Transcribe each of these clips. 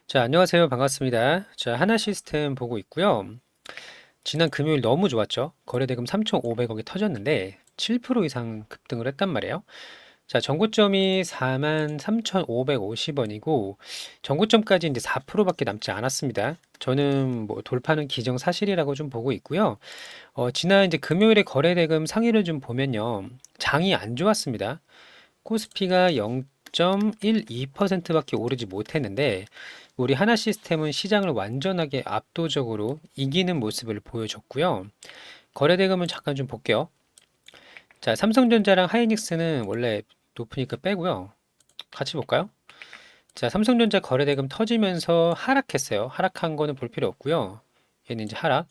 자, 안녕하세요. 반갑습니다. 자, 하나 시스템 보고 있고요. 지난 금요일 너무 좋았죠? 거래대금 3,500억이 터졌는데 7% 이상 급등을 했단 말이에요. 자, 전고점이 43,550원이고 전고점까지 이제 4%밖에 남지 않았습니다. 저는 뭐 돌파는 기정사실이라고 좀 보고 있고요. 지난 이제 금요일에 거래대금 상위를 좀 보면요. 장이 안 좋았습니다. 코스피가 0.12%밖에 오르지 못했는데 우리 하나 시스템은 시장을 완전하게 압도적으로 이기는 모습을 보여줬고요. 거래대금은 잠깐 좀 볼게요. 자, 삼성전자랑 하이닉스는 원래 높으니까 빼고요. 같이 볼까요? 자, 삼성전자 거래대금 터지면서 하락했어요. 하락한 거는 볼 필요 없고요. 얘는 이제 하락.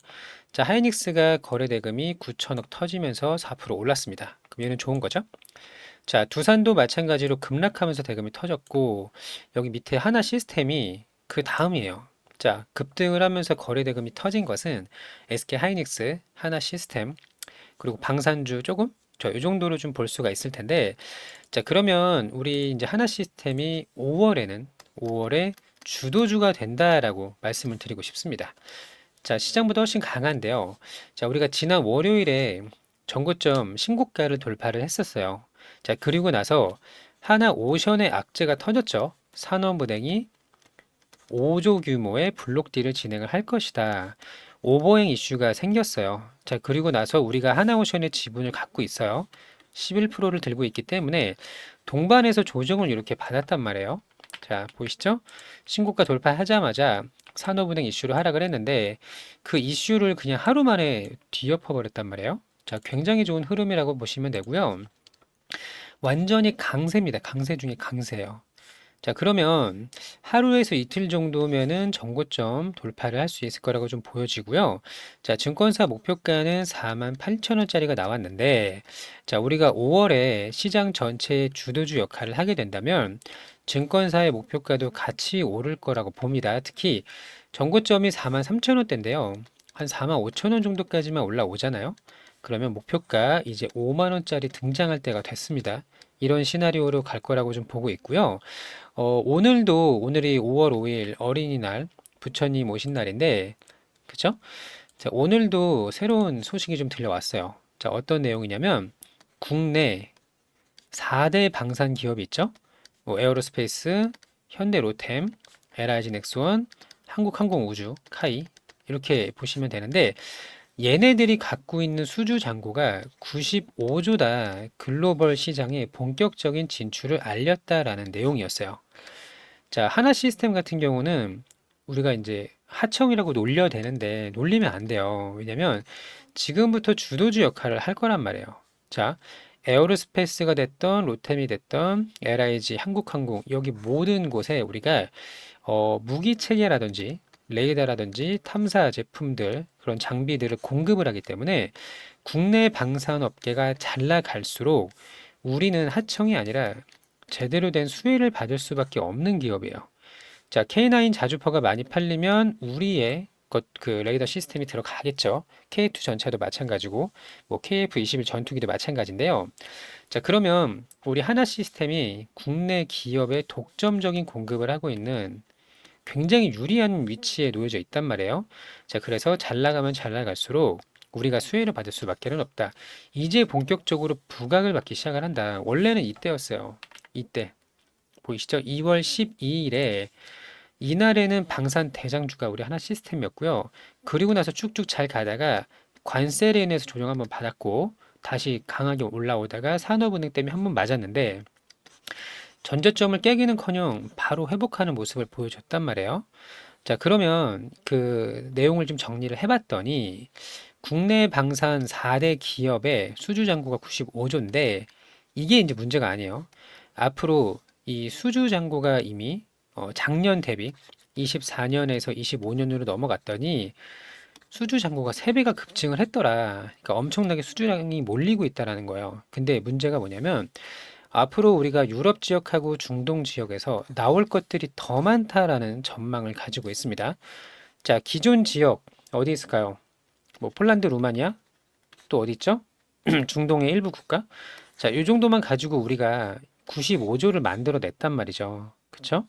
자, 하이닉스가 거래대금이 9천억 터지면서 4% 올랐습니다. 그럼 얘는 좋은 거죠? 자, 두산도 마찬가지로 급락하면서 대금이 터졌고, 여기 밑에 하나 시스템이 그 다음이에요. 자, 급등을 하면서 거래 대금이 터진 것은 SK 하이닉스, 하나 시스템, 그리고 방산주 조금? 이 정도로 좀 볼 수가 있을 텐데, 자, 그러면 우리 이제 하나 시스템이 5월에 주도주가 된다라고 말씀을 드리고 싶습니다. 자, 시장보다 훨씬 강한데요. 자, 우리가 지난 월요일에 전고점 신고가를 돌파를 했었어요. 자, 그리고 나서 하나 오션의 악재가 터졌죠. 산업은행이 5조 규모의 블록딜을 진행을 할 것이다. 오버행 이슈가 생겼어요. 자, 그리고 나서 우리가 하나오션의 지분을 갖고 있어요. 11%를 들고 있기 때문에 동반해서 조정을 이렇게 받았단 말이에요. 자, 보이시죠? 신고가 돌파하자마자 산업은행 이슈로 하락을 했는데 그 이슈를 그냥 하루 만에 뒤엎어 버렸단 말이에요. 자, 굉장히 좋은 흐름이라고 보시면 되고요. 완전히 강세입니다. 강세 중에 강세예요. 자, 그러면 하루에서 이틀 정도면은 정고점 돌파를 할 수 있을 거라고 좀 보여지고요. 자, 증권사 목표가는 48,000원짜리가 나왔는데, 자, 우리가 5월에 시장 전체의 주도주 역할을 하게 된다면, 증권사의 목표가도 같이 오를 거라고 봅니다. 특히 정고점이 43,000원대인데요. 한 45,000원 정도까지만 올라오잖아요. 그러면 목표가 이제 5만 원짜리 등장할 때가 됐습니다. 이런 시나리오로 갈 거라고 좀 보고 있고요. 오늘이 5월 5일 어린이날, 부처님 오신 날인데, 그쵸? 자, 오늘도 새로운 소식이 좀 들려왔어요. 자, 어떤 내용이냐면, 국내 4대 방산 기업이 있죠? 뭐, 에어로스페이스, 현대로템, LIG 넥스원, 한국항공우주, 카이, 이렇게 보시면 되는데, 얘네들이 갖고 있는 수주 잔고가 95조다 글로벌 시장에 본격적인 진출을 알렸다라는 내용이었어요. 자, 하나 시스템 같은 경우는 우리가 이제 하청이라고 놀려야 되는데 놀리면 안 돼요. 왜냐면 지금부터 주도주 역할을 할 거란 말이에요. 자, 에어로스페이스가 됐던 로템이 됐던 LIG, 한국항공 여기 모든 곳에 우리가 무기 체계라든지 레이더라든지 탐사 제품들 그런 장비들을 공급을 하기 때문에 국내 방산업계가 잘 나갈수록 우리는 하청이 아니라 제대로 된 수혜를 받을 수밖에 없는 기업이에요. 자, K9 자주포가 많이 팔리면 우리의 그 레이더 시스템이 들어가겠죠. K2 전차도 마찬가지고, 뭐 KF-21 전투기도 마찬가지인데요. 자, 그러면 우리 하나 시스템이 국내 기업에 독점적인 공급을 하고 있는 굉장히 유리한 위치에 놓여져 있단 말이에요. 자, 그래서 잘 나가면 잘 나갈수록 우리가 수혜를 받을 수밖에 없다. 이제 본격적으로 부각을 받기 시작을 한다. 원래는 이때였어요. 이때. 보이시죠? 2월 12일에 이날에는 방산 대장주가 우리 하나 시스템이었고요. 그리고 나서 쭉쭉 잘 가다가 관세에 인해서 조정 한번 받았고 다시 강하게 올라오다가 산업은행 때문에 한번 맞았는데 전저점을 깨기는커녕 바로 회복하는 모습을 보여줬단 말이에요. 자, 그러면 그 내용을 좀 정리를 해봤더니 국내 방산 4대 기업의 수주 잔고가 95조인데 이게 이제 문제가 아니에요. 앞으로 이 수주 잔고가 이미 작년 대비 24년에서 25년으로 넘어갔더니 수주 잔고가 3배가 급증을 했더라. 그러니까 엄청나게 수주량이 몰리고 있다라는 거예요. 근데 문제가 뭐냐면 앞으로 우리가 유럽 지역하고 중동 지역에서 나올 것들이 더 많다라는 전망을 가지고 있습니다. 자, 기존 지역 어디 있을까요? 뭐 폴란드, 루마니아? 또 어디 있죠? 중동의 일부 국가? 자, 이 정도만 가지고 우리가 95조를 만들어 냈단 말이죠. 그쵸?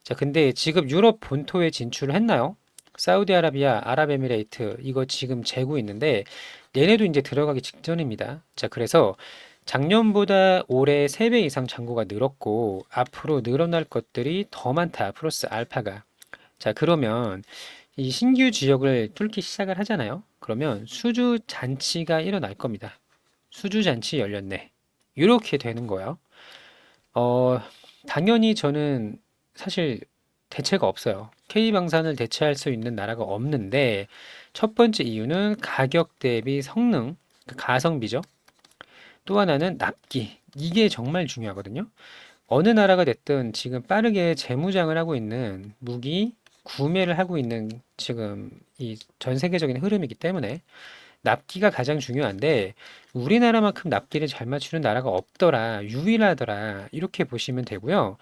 자, 근데 지금 유럽 본토에 진출을 했나요? 사우디아라비아, 아랍에미레이트 이거 지금 재고 있는데 얘네도 이제 들어가기 직전입니다. 자, 그래서 작년보다 올해 3배 이상 잔고가 늘었고 앞으로 늘어날 것들이 더 많다. 플러스 알파가. 자, 그러면 이 신규 지역을 뚫기 시작을 하잖아요. 그러면 수주 잔치가 일어날 겁니다. 수주 잔치 열렸네. 이렇게 되는 거예요. 어, 당연히 저는 사실 대체가 없어요. K방산을 대체할 수 있는 나라가 없는데 첫 번째 이유는 가격 대비 성능, 그 가성비죠. 또 하나는 납기. 이게 정말 중요하거든요. 어느 나라가 됐든 지금 빠르게 재무장을 하고 있는 무기 구매를 하고 있는 지금 이 전 세계적인 흐름이기 때문에 납기가 가장 중요한데 우리나라만큼 납기를 잘 맞추는 나라가 없더라, 유일하더라 이렇게 보시면 되고요.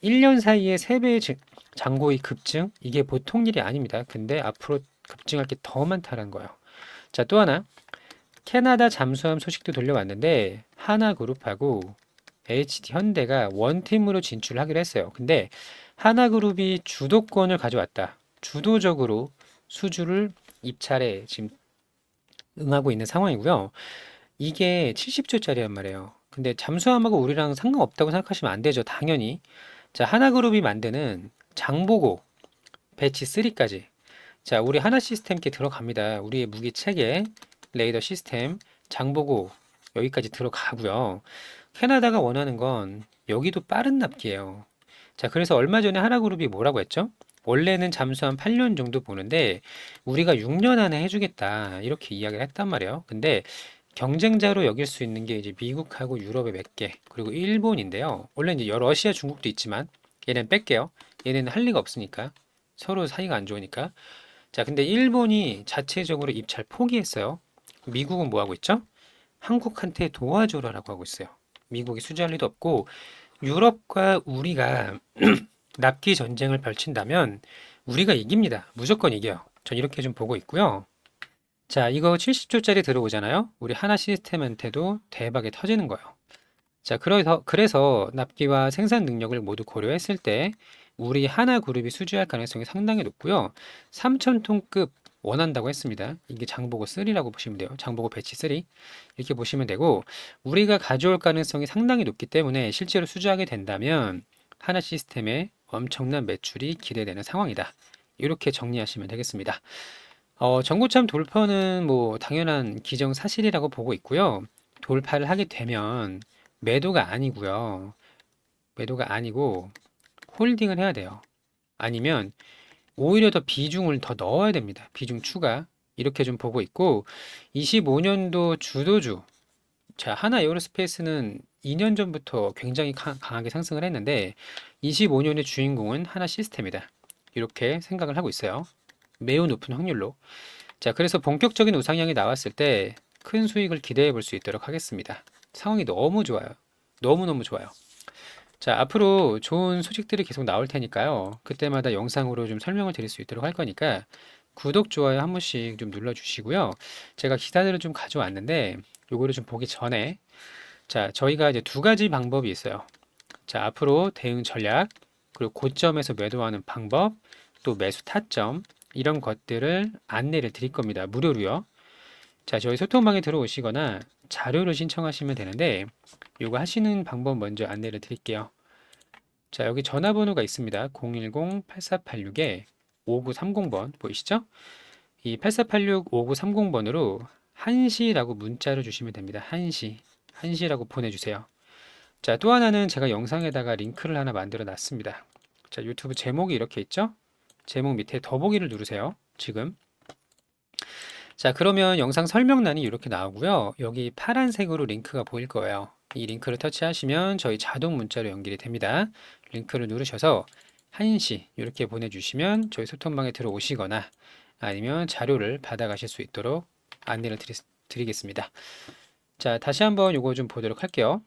1년 사이에 3배의 잔고의 급증 이게 보통 일이 아닙니다. 근데 앞으로 급증할 게 더 많다는 거예요. 자, 또 하나 캐나다 잠수함 소식도 돌려왔는데 하나그룹하고 HD 현대가 원팀으로 진출하기로 했어요. 근데 하나그룹이 주도권을 가져왔다. 주도적으로 수주를 입찰에 지금 응하고 있는 상황이고요. 이게 70조짜리란 말이에요. 근데 잠수함하고 우리랑 상관없다고 생각하시면 안 되죠. 당연히. 자, 하나그룹이 만드는 장보고 배치 3까지. 자, 우리 하나 시스템께 들어갑니다. 우리의 무기 체계, 레이더 시스템, 장보고 여기까지 들어가고요. 캐나다가 원하는 건 여기도 빠른 납기예요. 자, 그래서 얼마 전에 하나그룹이 뭐라고 했죠? 원래는 잠수함 8년 정도 보는데 우리가 6년 안에 해주겠다 이렇게 이야기를 했단 말이에요. 근데 경쟁자로 여길 수 있는 게 이제 미국하고 유럽의 몇 개, 그리고 일본인데요. 원래 이제 러시아, 중국도 있지만 얘는 뺄게요. 얘네는 할 리가 없으니까. 서로 사이가 안 좋으니까. 자, 근데 일본이 자체적으로 입찰 포기했어요. 미국은 뭐 하고 있죠? 한국한테 도와줘라라고 하고 있어요. 미국이 수주할 리도 없고 유럽과 우리가 납기 전쟁을 펼친다면 우리가 이깁니다. 무조건 이겨요. 전 이렇게 좀 보고 있고요. 자, 이거 70조짜리 들어오잖아요. 우리 하나 시스템한테도 대박이 터지는 거예요. 자, 그래서 납기와 생산 능력을 모두 고려했을 때 우리 하나 그룹이 수주할 가능성이 상당히 높고요. 3,000톤급 원한다고 했습니다. 이게 장보고 3라고 보시면 돼요. 장보고 배치 3 이렇게 보시면 되고 우리가 가져올 가능성이 상당히 높기 때문에 실제로 수주하게 된다면 하나 시스템에 엄청난 매출이 기대되는 상황이다. 이렇게 정리하시면 되겠습니다. 전고참 돌파는 뭐 당연한 기정사실이라고 보고 있고요. 돌파를 하게 되면 매도가 아니고요. 매도가 아니고 홀딩을 해야 돼요. 아니면 오히려 더 비중을 더 넣어야 됩니다. 비중 추가. 이렇게 좀 보고 있고 25년도 주도주. 자, 하나 에어로스페이스는 2년 전부터 굉장히 강하게 상승을 했는데 25년의 주인공은 하나 시스템이다. 이렇게 생각을 하고 있어요. 매우 높은 확률로. 자, 그래서 본격적인 우상향이 나왔을 때 큰 수익을 기대해 볼 수 있도록 하겠습니다. 상황이 너무 좋아요. 너무너무 좋아요. 자, 앞으로 좋은 소식들이 계속 나올 테니까요. 그때마다 영상으로 좀 설명을 드릴 수 있도록 할 거니까 구독, 좋아요 한 번씩 좀 눌러주시고요. 제가 기사들을 좀 가져왔는데 요거를 좀 보기 전에 자, 저희가 이제 두 가지 방법이 있어요. 자, 앞으로 대응 전략, 그리고 고점에서 매도하는 방법, 또 매수 타점 이런 것들을 안내를 드릴 겁니다. 무료로요. 자, 저희 소통방에 들어오시거나 자료를 신청하시면 되는데 요거 하시는 방법 먼저 안내를 드릴게요. 자, 여기 전화번호가 있습니다. 010-8486-5930번 보이시죠? 이 8486-5930번으로 한시라고 문자를 주시면 됩니다. 한시라고 보내주세요. 자, 또 하나는 제가 영상에다가 링크를 하나 만들어 놨습니다. 자, 유튜브 제목이 이렇게 있죠? 제목 밑에 더보기를 누르세요. 지금. 자, 그러면 영상 설명란이 이렇게 나오고요. 여기 파란색으로 링크가 보일 거예요. 이 링크를 터치하시면 저희 자동 문자로 연결이 됩니다. 링크를 누르셔서 한시 이렇게 보내주시면 저희 소통방에 들어오시거나 아니면 자료를 받아가실 수 있도록 안내를 드리겠습니다. 자, 다시 한번 이거 좀 보도록 할게요.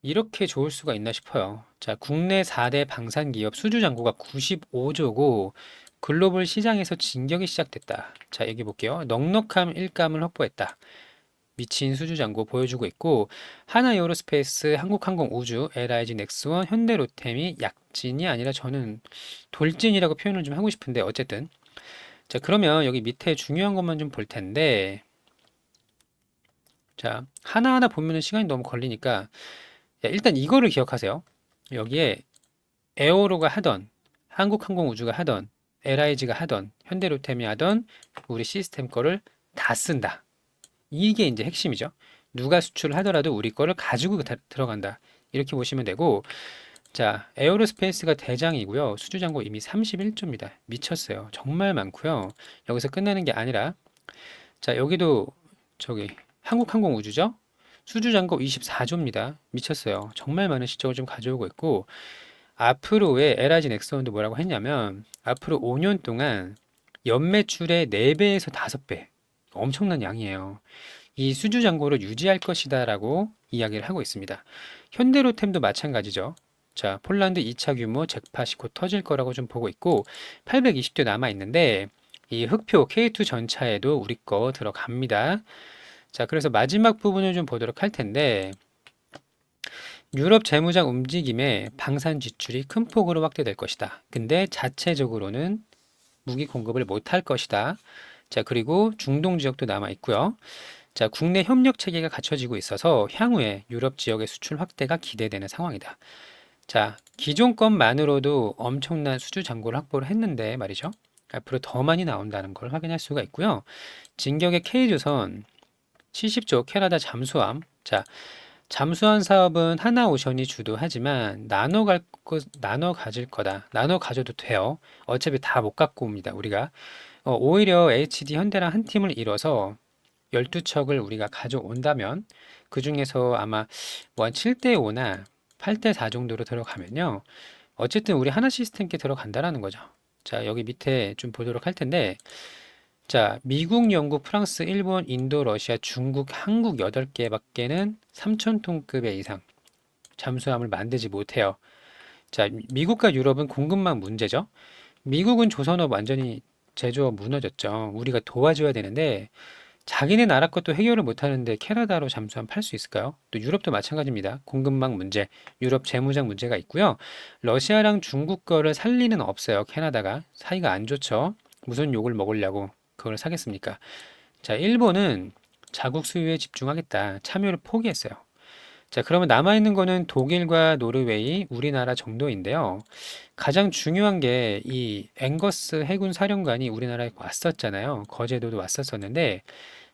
이렇게 좋을 수가 있나 싶어요. 자, 국내 4대 방산기업 수주잔고가 95조고 글로벌 시장에서 진격이 시작됐다. 자, 여기 볼게요. 넉넉함 일감을 확보했다. 미친 수주잔고 보여주고 있고 하나에어로스페이스, 한국항공우주, LIG 넥스원, 현대로템이 약진이 아니라 저는 돌진이라고 표현을 좀 하고 싶은데 어쨌든 자 그러면 여기 밑에 중요한 것만 좀 볼 텐데 자 하나하나 보면은 시간이 너무 걸리니까 야, 일단 이거를 기억하세요. 여기에 에어로가 하던 한국항공우주가 하던 LIG가 하던 현대로템이 하던 우리 시스템 거를 다 쓴다. 이게 이제 핵심이죠. 누가 수출을 하더라도 우리 거를 가지고 들어간다. 이렇게 보시면 되고, 자, 에어로스페이스가 대장이고요. 수주잔고 이미 31조입니다. 미쳤어요. 정말 많고요. 여기서 끝나는 게 아니라, 자, 여기도 저기 한국항공우주죠? 수주잔고 24조입니다. 미쳤어요. 정말 많은 실적을 좀 가져오고 있고, 앞으로의 LIG 넥슨도 뭐라고 했냐면, 앞으로 5년 동안 연매출의 4배에서 5배. 엄청난 양이에요. 이 수주 잔고를 유지할 것이다라고 이야기를 하고 있습니다. 현대로템도 마찬가지죠. 자, 폴란드 2차 규모 잭팟이 곧 터질 거라고 좀 보고 있고 820대 남아 있는데 이 흑표 K2 전차에도 우리 거 들어갑니다. 자, 그래서 마지막 부분을 좀 보도록 할 텐데 유럽 재무장 움직임에 방산 지출이 큰 폭으로 확대될 것이다. 근데 자체적으로는 무기 공급을 못할 것이다. 자, 그리고 중동 지역도 남아 있고요. 자, 국내 협력 체계가 갖춰지고 있어서 향후에 유럽 지역의 수출 확대가 기대되는 상황이다. 자, 기존 것만으로도 엄청난 수주 잔고를 확보를 했는데 말이죠. 앞으로 더 많이 나온다는 걸 확인할 수가 있고요. 진격의 K조선 70조 캐나다 잠수함. 자, 잠수함 사업은 하나오션이 주도하지만 나눠 가질 거다. 나눠 가져도 돼요. 어차피 다 못 갖고 옵니다. 우리가 오히려 HD 현대랑 한 팀을 이뤄서 12척을 우리가 가져온다면 그 중에서 아마 뭐 한 7대 5나 8대 4 정도로 들어가면요. 어쨌든 우리 하나 시스템께 들어간다라는 거죠. 자, 여기 밑에 좀 보도록 할 텐데 자, 미국, 영국, 프랑스, 일본, 인도, 러시아, 중국, 한국 8개밖에는 3,000톤급의 이상 잠수함을 만들지 못해요. 자, 미국과 유럽은 공급망 문제죠. 미국은 조선업 완전히 제조업 무너졌죠. 우리가 도와줘야 되는데 자기네 나라 것도 해결을 못하는데 캐나다로 잠수함 팔 수 있을까요? 또 유럽도 마찬가지입니다. 공급망 문제, 유럽 재무장 문제가 있고요. 러시아랑 중국 거를 살 리는 없어요. 캐나다가 사이가 안 좋죠. 무슨 욕을 먹으려고 그걸 사겠습니까? 자, 일본은 자국 수요에 집중하겠다. 참여를 포기했어요. 자, 그러면 남아있는 거는 독일과 노르웨이, 우리나라 정도인데요. 가장 중요한 게 이 앵거스 해군 사령관이 우리나라에 왔었잖아요. 거제도도 왔었었는데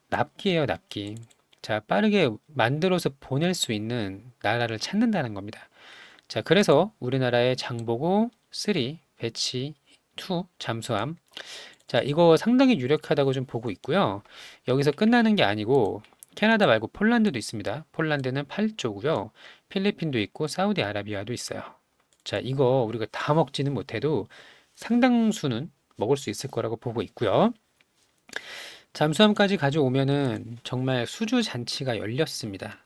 납기예요, 납기. 자, 빠르게 만들어서 보낼 수 있는 나라를 찾는다는 겁니다. 자, 그래서 우리나라의 장보고 3, 배치 2 잠수함. 자, 이거 상당히 유력하다고 좀 보고 있고요. 여기서 끝나는 게 아니고 캐나다 말고 폴란드도 있습니다. 폴란드는 8조고요. 필리핀도 있고 사우디아라비아도 있어요. 자, 이거 우리가 다 먹지는 못해도 상당수는 먹을 수 있을 거라고 보고 있고요. 잠수함까지 가져오면은 정말 수주 잔치가 열렸습니다.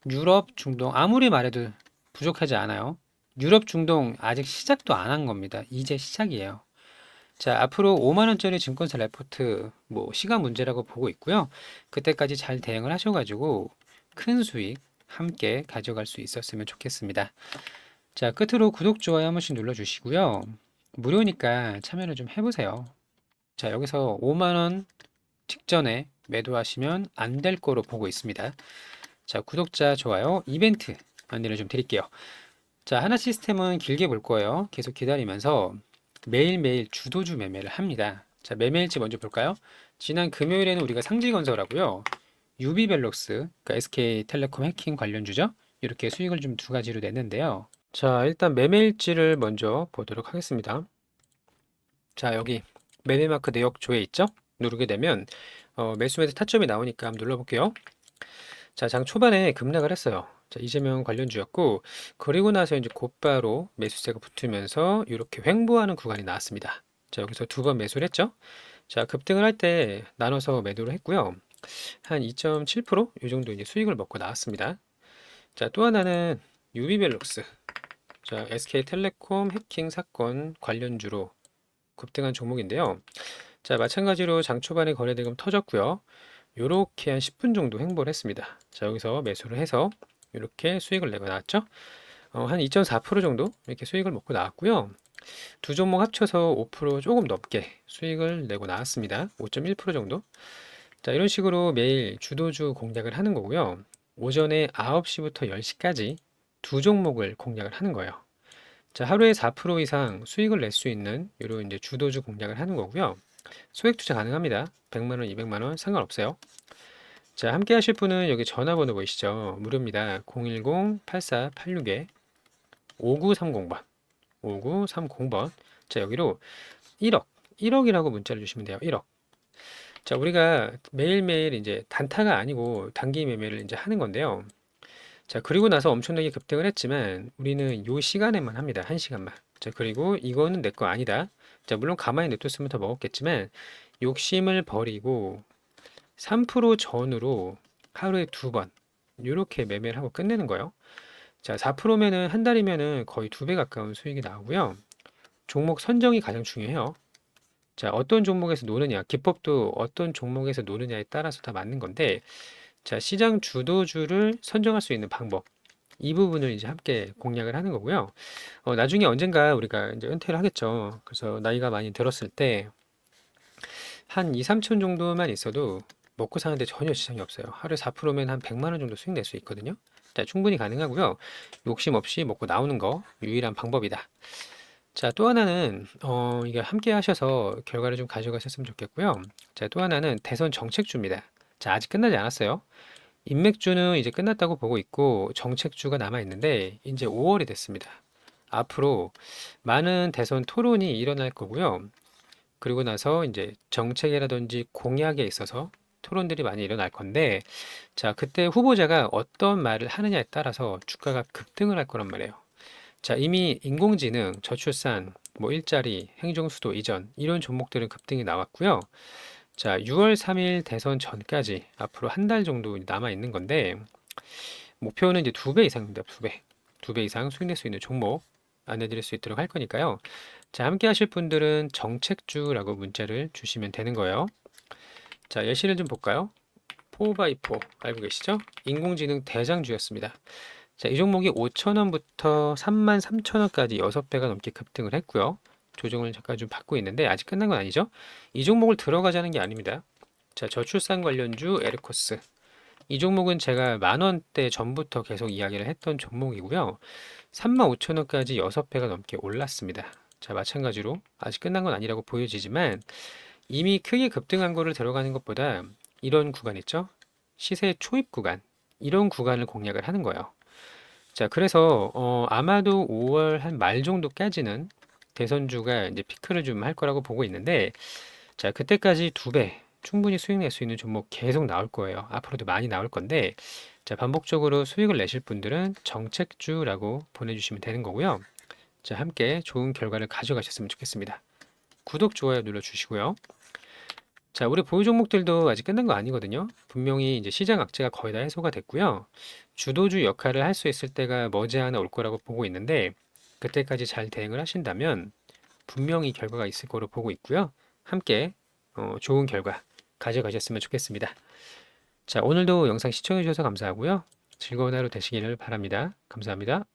유럽, 중동 아무리 말해도 부족하지 않아요. 유럽, 중동 아직 시작도 안 한 겁니다. 이제 시작이에요. 자, 앞으로 5만 원짜리 증권사 레포트 뭐 시간 문제라고 보고 있고요. 그때까지 잘 대응을 하셔가지고 큰 수익 함께 가져갈 수 있었으면 좋겠습니다. 자, 끝으로 구독, 좋아요 한 번씩 눌러주시고요. 무료니까 참여를 좀 해보세요. 자, 여기서 5만 원 직전에 매도하시면 안 될 거로 보고 있습니다. 자, 구독자, 좋아요, 이벤트 안내를 좀 드릴게요. 자, 하나 시스템은 길게 볼 거예요. 계속 기다리면서 매일매일 주도주 매매를 합니다. 자, 매매일지 먼저 볼까요? 지난 금요일에는 우리가 상지건설하고요. 유비벨록스, 그러니까 SK텔레콤 해킹 관련주죠. 이렇게 수익을 좀 두 가지로 냈는데요. 자, 일단 매매일지를 먼저 보도록 하겠습니다. 자, 여기 매매마크 내역 조회 있죠? 누르게 되면 매수매수 타점이 나오니까 한번 눌러볼게요. 자, 장 초반에 급락을 했어요. 자, 이재명 관련주였고, 그리고 나서 이제 곧바로 매수세가 붙으면서 이렇게 횡보하는 구간이 나왔습니다. 자, 여기서 두 번 매수를 했죠. 자, 급등을 할 때 나눠서 매도를 했고요. 한 2.7%이 정도 이제 수익을 먹고 나왔습니다. 자, 또 하나는 유비벨록스. 자, SK텔레콤 해킹 사건 관련주로 급등한 종목인데요. 자, 마찬가지로 장 초반에 거래대금 터졌고요. 요렇게 한 10분 정도 횡보를 했습니다. 자, 여기서 매수를 해서 이렇게 수익을 내고 나왔죠. 한 2.4% 정도 이렇게 수익을 먹고 나왔고요. 두 종목 합쳐서 5% 조금 넘게 수익을 내고 나왔습니다. 5.1% 정도. 자, 이런 식으로 매일 주도주 공략을 하는 거고요. 오전에 9시부터 10시까지 두 종목을 공략을 하는 거예요. 자, 하루에 4% 이상 수익을 낼 수 있는 이런 이제 주도주 공략을 하는 거고요. 소액 투자 가능합니다. 100만 원, 200만 원 상관없어요. 자, 함께 하실 분은 여기 전화번호 보이시죠? 무료입니다. 010-8486에 5930번. 5930번. 자, 여기로 1억, 1억이라고 문자를 주시면 돼요. 1억. 자, 우리가 매일매일 이제 단타가 아니고 단기 매매를 이제 하는 건데요. 자, 그리고 나서 엄청나게 급등을 했지만 우리는 요 시간에만 합니다. 한 시간만. 자, 그리고 이거는 내 거 아니다. 자, 물론 가만히 냅뒀으면 더 먹었겠지만 욕심을 버리고 3% 전후로 하루에 두 번 이렇게 매매를 하고 끝내는 거예요. 자, 4%면은 한 달이면은 거의 두 배 가까운 수익이 나오고요. 종목 선정이 가장 중요해요. 자, 어떤 종목에서 노느냐, 기법도 어떤 종목에서 노느냐에 따라서 다 맞는 건데, 자, 시장 주도주를 선정할 수 있는 방법. 이 부분을 이제 함께 공략을 하는 거고요. 나중에 언젠가 우리가 이제 은퇴를 하겠죠. 그래서 나이가 많이 들었을 때, 한 2, 3천 정도만 있어도 먹고 사는데 전혀 지장이 없어요. 하루에 4%면 한 100만 원 정도 수익 낼 수 있거든요. 자, 충분히 가능하고요. 욕심 없이 먹고 나오는 거 유일한 방법이다. 자, 또 하나는 이게 함께 하셔서 결과를 좀 가져가셨으면 좋겠고요. 자, 또 하나는 대선 정책주입니다. 자, 아직 끝나지 않았어요. 인맥주는 이제 끝났다고 보고 있고 정책주가 남아 있는데 이제 5월이 됐습니다. 앞으로 많은 대선 토론이 일어날 거고요. 그리고 나서 이제 정책이라든지 공약에 있어서 토론들이 많이 일어날 건데, 자, 그때 후보자가 어떤 말을 하느냐에 따라서 주가가 급등을 할 거란 말이에요. 자, 이미 인공지능, 저출산, 뭐 일자리, 행정수도 이전 이런 종목들은 급등이 나왔고요. 자, 6월 3일 대선 전까지 앞으로 한 달 정도 남아 있는 건데 목표는 이제 2배 이상입니다. 2배. 2배 이상 수익 낼 수 있는 종목 안내드릴 수 있도록 할 거니까요. 자, 함께 하실 분들은 정책주라고 문자를 주시면 되는 거예요. 자, 예시를 좀 볼까요? 4x4 알고 계시죠? 인공지능 대장주였습니다. 자, 이 종목이 5천원부터 33,000원까지 6배가 넘게 급등을 했고요. 조정을 잠깐 좀 받고 있는데 아직 끝난 건 아니죠. 이 종목을 들어가자는 게 아닙니다. 자, 저출산 관련주 에르코스. 이 종목은 제가 만 원대 전부터 계속 이야기를 했던 종목이고요. 35,000원까지 6배가 넘게 올랐습니다. 자, 마찬가지로 아직 끝난 건 아니라고 보여지지만 이미 크게 급등한 거를 들어가는 것보다 이런 구간 있죠? 시세 초입 구간. 이런 구간을 공략을 하는 거예요. 자, 그래서 아마도 5월 한 말 정도까지는 대선주가 이제 피크를 좀 할 거라고 보고 있는데, 자, 그때까지 2배 충분히 수익 낼 수 있는 종목 계속 나올 거예요. 앞으로도 많이 나올 건데, 자, 반복적으로 수익을 내실 분들은 정책주라고 보내주시면 되는 거고요. 자, 함께 좋은 결과를 가져가셨으면 좋겠습니다. 구독, 좋아요 눌러주시고요. 자, 우리 보유 종목들도 아직 끝난 거 아니거든요. 분명히 이제 시장 악재가 거의 다 해소가 됐고요. 주도주 역할을 할 수 있을 때가 머지않아 올 거라고 보고 있는데, 그때까지 잘 대응을 하신다면 분명히 결과가 있을 거로 보고 있고요. 함께 좋은 결과 가져가셨으면 좋겠습니다. 자, 오늘도 영상 시청해 주셔서 감사하고요. 즐거운 하루 되시기를 바랍니다. 감사합니다.